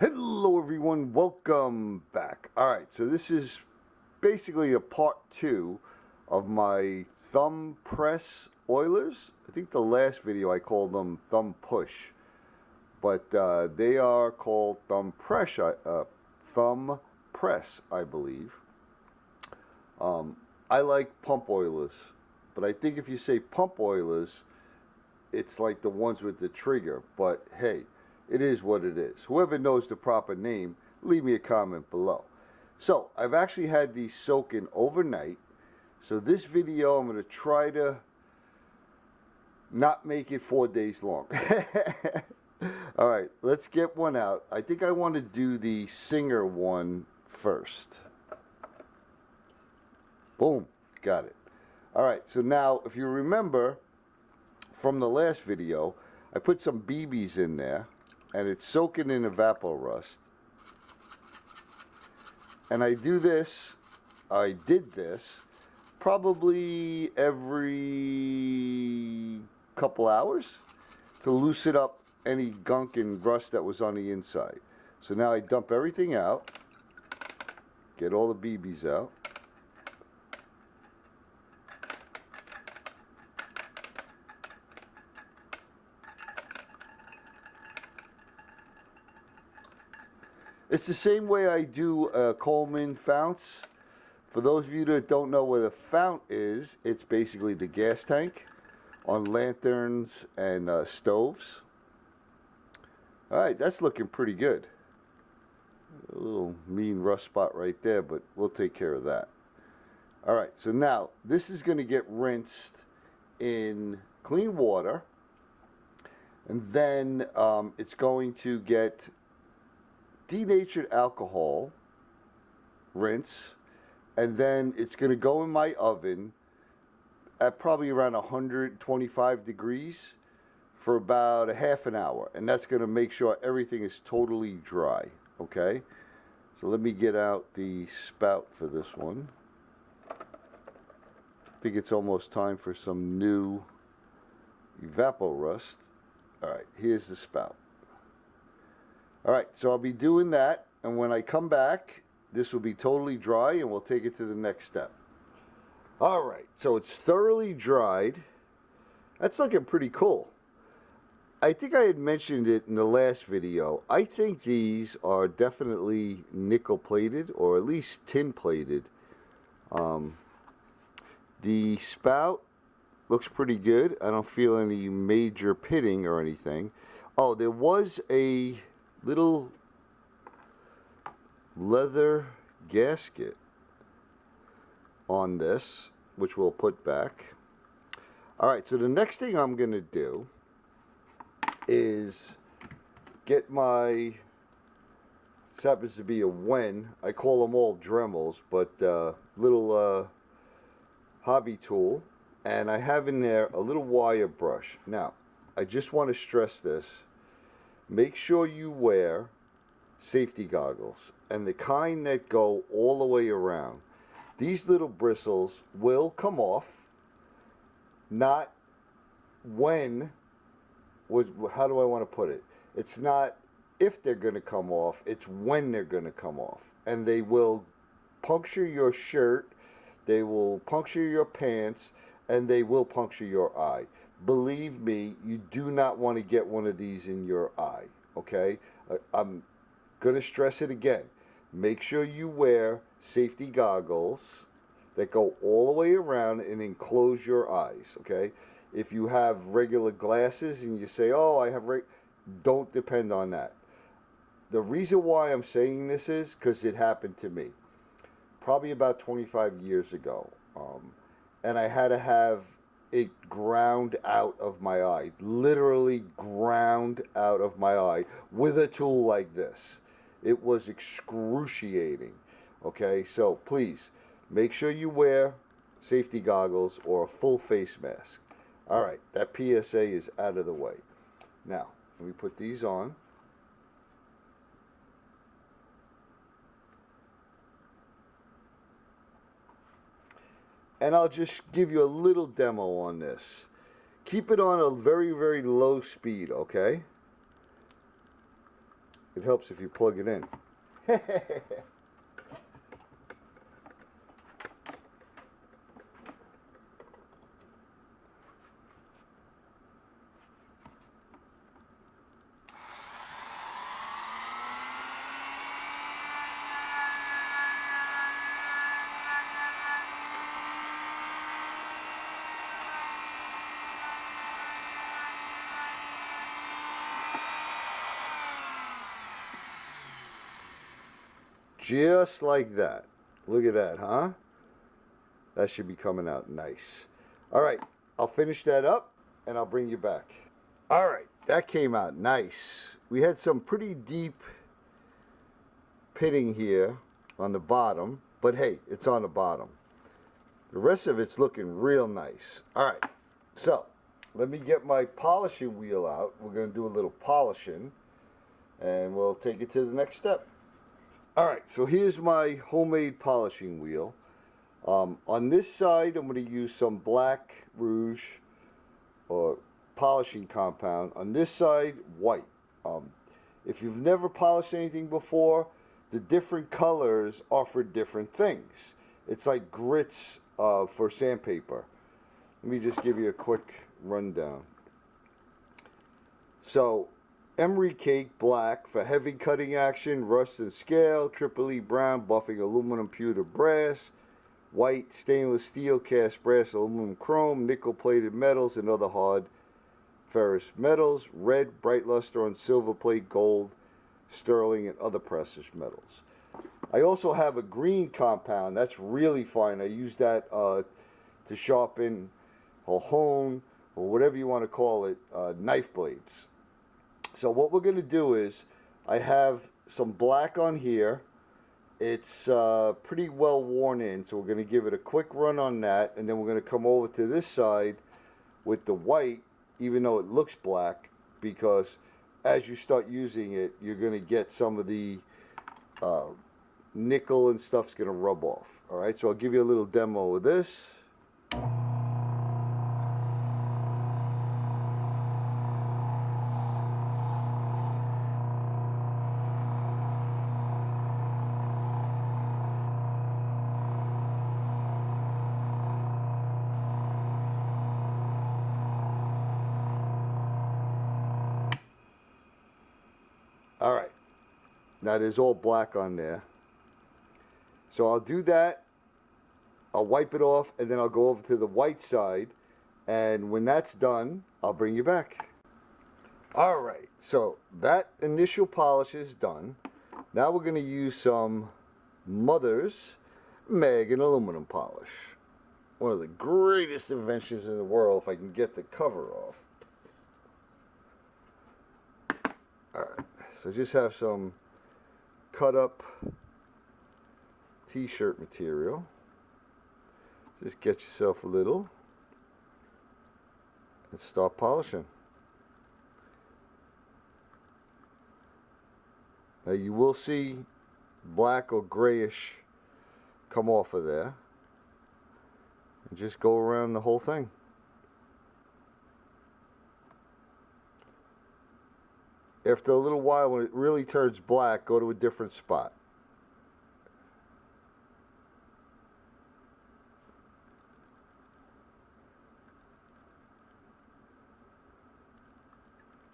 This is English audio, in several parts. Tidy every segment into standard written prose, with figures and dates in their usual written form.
Hello everyone, welcome back. Alright, so this is basically a part 2 of my thumb press oilers. I think the last video I called them thumb push, but they are called thumb press, I believe. I like pump oilers, but I think if you say pump oilers, it's like the ones with the trigger, but hey, it is what it is. Whoever knows the proper name, leave me a comment below. So, I've actually had these soaking overnight. So this video, I'm going to try to not make it 4 days long. Alright, let's get one out. I think I want to do the Singer one first. Boom, got it. Alright, so now, if you remember from the last video, I put some BBs in there, and it's soaking in Evaporust. And I did this probably every couple hours to loosen up any gunk and rust that was on the inside. So now I dump everything out, get all the BBs out. It's the same way I do Coleman founts. For those of you that don't know what a fount is, it's basically the gas tank on lanterns and stoves. Alright, that's looking pretty good. A little mean rust spot right there, but we'll take care of that. Alright, so now this is going to get rinsed in clean water, and then it's going to get denatured alcohol rinse, and then it's going to go in my oven at probably around 125 degrees for about a half an hour, and that's going to make sure everything is totally dry. Okay, so let me get out the spout for this one. I think it's almost time for some new Evaporust. Alright, here's the spout. Alright, so I'll be doing that, and when I come back, this will be totally dry, and we'll take it to the next step. Alright, so it's thoroughly dried. That's looking pretty cool. I think I had mentioned it in the last video. I think these are definitely nickel plated, or at least tin plated. The spout looks pretty good. I don't feel any major pitting or anything. Oh, there was a little leather gasket on this, which we'll put back. Alright, so the next thing I'm going to do is get my, this happens to be a Wen, I call them all Dremels, but little hobby tool, and I have in there a little wire brush. Now, I just want to stress this. Make sure you wear safety goggles, and the kind that go all the way around. These little bristles will come off, not when, how do I want to put it? It's not if they're going to come off, it's when they're going to come off. And they will puncture your shirt, they will puncture your pants, and they will puncture your eye. Believe me, you do not want to get one of these in your eye, okay? I'm going to stress it again. Make sure you wear safety goggles that go all the way around and enclose your eyes, okay? If you have regular glasses and you say, oh, I have don't depend on that. The reason why I'm saying this is because it happened to me probably about 25 years ago. And I had to have it ground out of my eye, literally ground out of my eye with a tool like this. It was excruciating. Okay, so please make sure you wear safety goggles or a full face mask. All right, that PSA is out of the way. Now, let me put these on. And I'll just give you a little demo on this. Keep it on a very, very low speed, okay? It helps if you plug it in. Just like that. Look at that, huh? That should be coming out nice. All right, I'll finish that up and I'll bring you back. All right, that came out nice. We had some pretty deep pitting here on the bottom, but hey, it's on the bottom. The rest of it's looking real nice. All right, so let me get my polishing wheel out. We're going to do a little polishing and we'll take it to the next step. All right, so here's my homemade polishing wheel. On this side, I'm going to use some black rouge or polishing compound. On this side, white. If you've never polished anything before, the different colors are for different things. It's like grits for sandpaper. Let me just give you a quick rundown. So, emery cake black for heavy cutting action, rust and scale, triple E brown buffing aluminum pewter brass, white stainless steel cast brass aluminum chrome, nickel plated metals and other hard ferrous metals, red bright luster on silver plate, gold, sterling and other precious metals. I also have a green compound that's really fine. I use that to sharpen or hone or whatever you want to call it, knife blades. So what we're going to do is, I have some black on here. It's pretty well worn in, so we're going to give it a quick run on that, and then we're going to come over to this side with the white, even though it looks black, because as you start using it, you're going to get some of the nickel and stuff's going to rub off. All right, so I'll give you a little demo of this. All right, now there's all black on there. So I'll do that, I'll wipe it off, and then I'll go over to the white side, and when that's done, I'll bring you back. All right, so that initial polish is done. Now we're going to use some Mother's Mag and aluminum polish. One of the greatest inventions in the world if I can get the cover off. All right. So just have some cut up t-shirt material. Just get yourself a little and start polishing. Now you will see black or grayish come off of there. And just go around the whole thing. After a little while, when it really turns black, go to a different spot.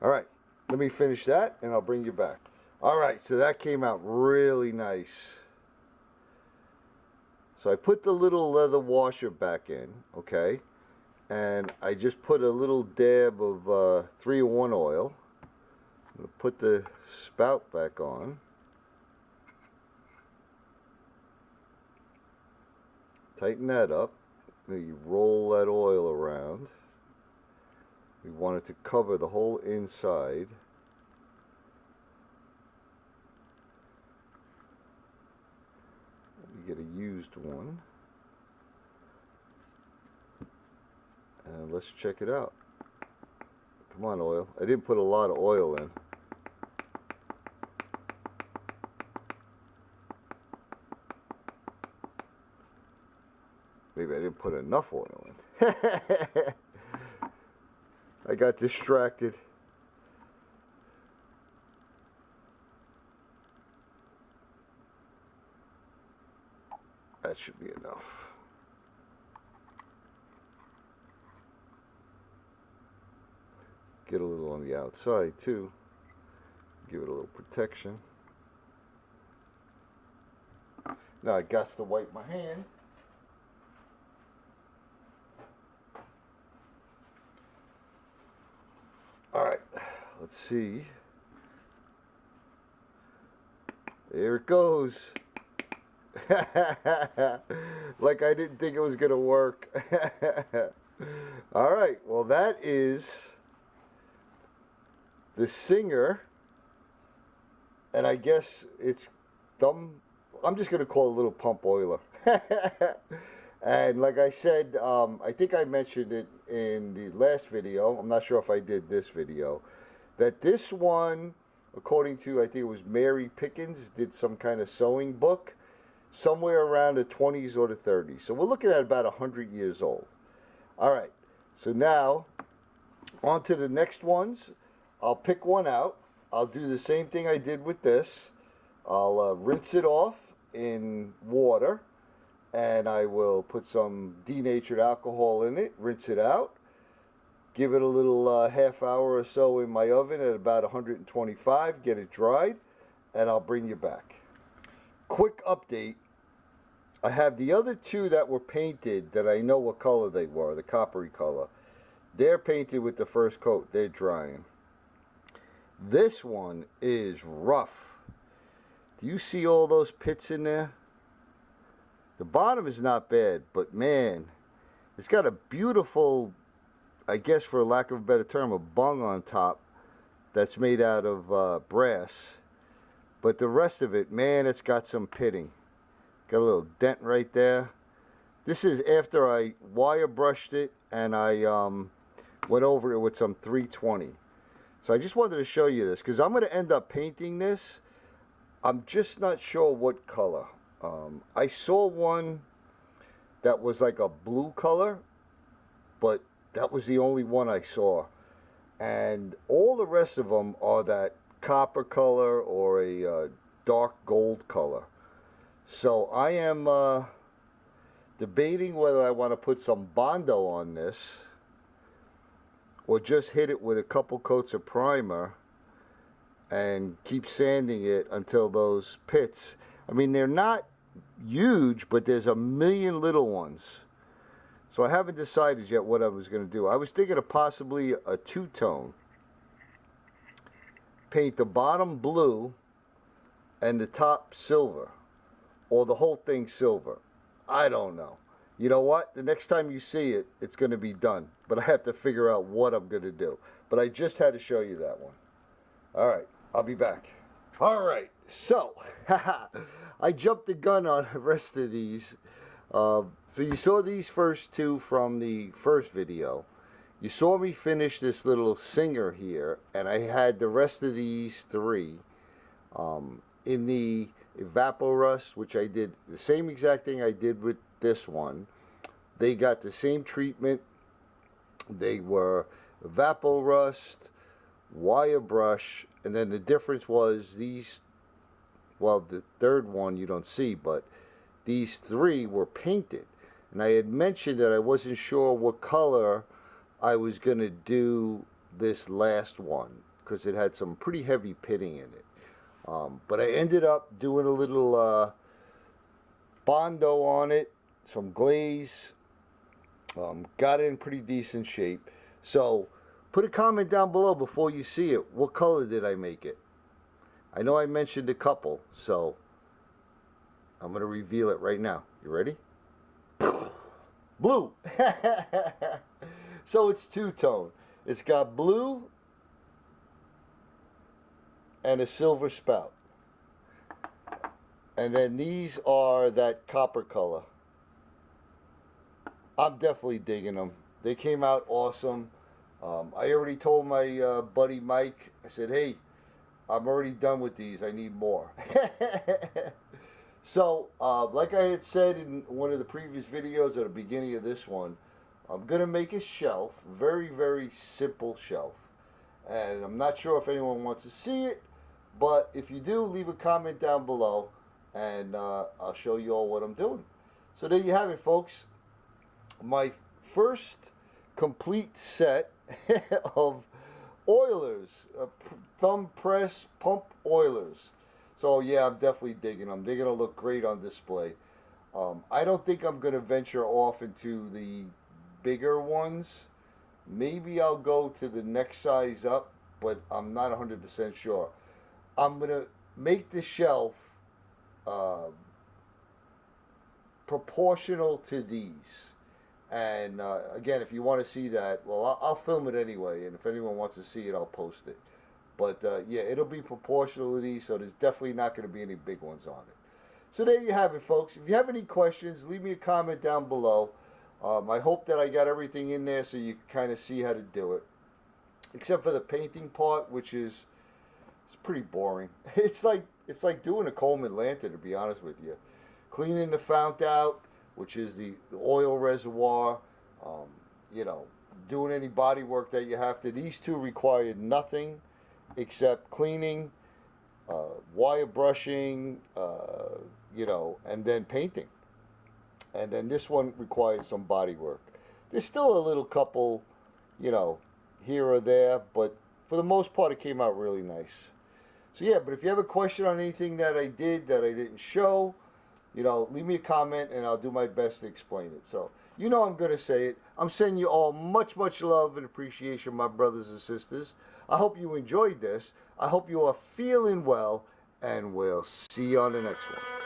All right, let me finish that and I'll bring you back. All right, so that came out really nice. So I put the little leather washer back in, okay? And I just put a little dab of 3-in-1 oil. I'm going to put the spout back on. Tighten that up. Then you roll that oil around. We want it to cover the whole inside. Let me get a used one. And let's check it out. Come on, oil. I didn't put a lot of oil in. Maybe I didn't put enough oil in. got distracted. That should be enough. Get a little on the outside too. Give it a little protection. Now I got to wipe my hand. Alright, let's see. There it goes. Like I didn't think it was gonna work. Alright, well that is the Singer, and I guess it's I'm just gonna call it a little pump oiler. And like I said, I think I mentioned it in the last video, I'm not sure if I did this video, that this one, according to, I think it was Mary Pickens, did some kind of sewing book, somewhere around the 20s or the 30s. So we're looking at about 100 years old. Alright, so now, on to the next ones. I'll pick one out. I'll do the same thing I did with this. I'll rinse it off in water, and I will put some denatured alcohol in it, rinse it out, give it a little half hour or so in my oven at about 125, get it dried, and I'll bring you back. Quick update. I have the other two that were painted that I know what color they were, the coppery color. They're painted with the first coat. They're drying. This one is rough. Do you see all those pits in there? The bottom is not bad, but man, it's got a beautiful, I guess for lack of a better term, a bung on top that's made out of brass. But the rest of it, man, it's got some pitting. Got a little dent right there. This is after I wire brushed it and I went over it with some 320. So I just wanted to show you this because I'm going to end up painting this. I'm just not sure what color. I saw one that was like a blue color, but that was the only one I saw. And all the rest of them are that copper color or a dark gold color. So I am debating whether I want to put some Bondo on this or just hit it with a couple coats of primer and keep sanding it until those pits, I mean, they're not huge, but there's a million little ones. So I haven't decided yet what I was going to do. I was thinking of possibly a two-tone. Paint the bottom blue and the top silver, or the whole thing silver. I don't know. You know what? The next time you see it, it's going to be done. But I have to figure out what I'm going to do. But I just had to show you that one. All right. I'll be back. All right. So, I jumped the gun on the rest of these. So you saw these first two from the first video. You saw me finish this little Singer here. And I had the rest of these three in the Evapo-Rust, which I did the same exact thing I did with this one. They got the same treatment. They were Evapo-Rust, wire brush, and then the difference was these, well, the third one you don't see, but these three were painted. And I had mentioned that I wasn't sure what color I was going to do this last one because it had some pretty heavy pitting in it. But I ended up doing a little Bondo on it, some glaze, got it in pretty decent shape. So put a comment down below before you see it. What color did I make it? I know I mentioned a couple, so I'm going to reveal it right now. You ready? Blue. So it's two-tone. It's got blue and a silver spout. And then these are that copper color. I'm definitely digging them. They came out awesome. I already told my buddy Mike, I said, hey, I'm already done with these. I need more. So, like I had said in one of the previous videos at the beginning of this one, I'm going to make a shelf, very, very simple shelf. And I'm not sure if anyone wants to see it, but if you do, leave a comment down below and I'll show you all what I'm doing. So there you have it, folks. My first complete set of oilers, thumb press pump oilers. So yeah, I'm definitely digging them. They're going to look great on display. I don't think I'm going to venture off into the bigger ones. Maybe I'll go to the next size up, but I'm not 100% sure. I'm going to make the shelf proportional to these. And again, if you want to see that, well, I'll film it anyway. And if anyone wants to see it, I'll post it. But yeah, it'll be proportional to these, so there's definitely not going to be any big ones on it. So there you have it, folks. If you have any questions, leave me a comment down below. I hope that I got everything in there so you can kind of see how to do it. Except for the painting part, which is it's pretty boring. It's like doing a Coleman lantern, to be honest with you. Cleaning the fount out, which is the oil reservoir, you know, doing any body work that you have to. These two required nothing except cleaning, wire brushing, you know, and then painting. And then this one requires some body work. There's still a little couple, you know, here or there, but for the most part it came out really nice. So yeah, but if you have a question on anything that I did that I didn't show, you know, leave me a comment and I'll do my best to explain it. So, you know I'm going to say it. I'm sending you all much, much love and appreciation, my brothers and sisters. I hope you enjoyed this. I hope you are feeling well, and we'll see you on the next one.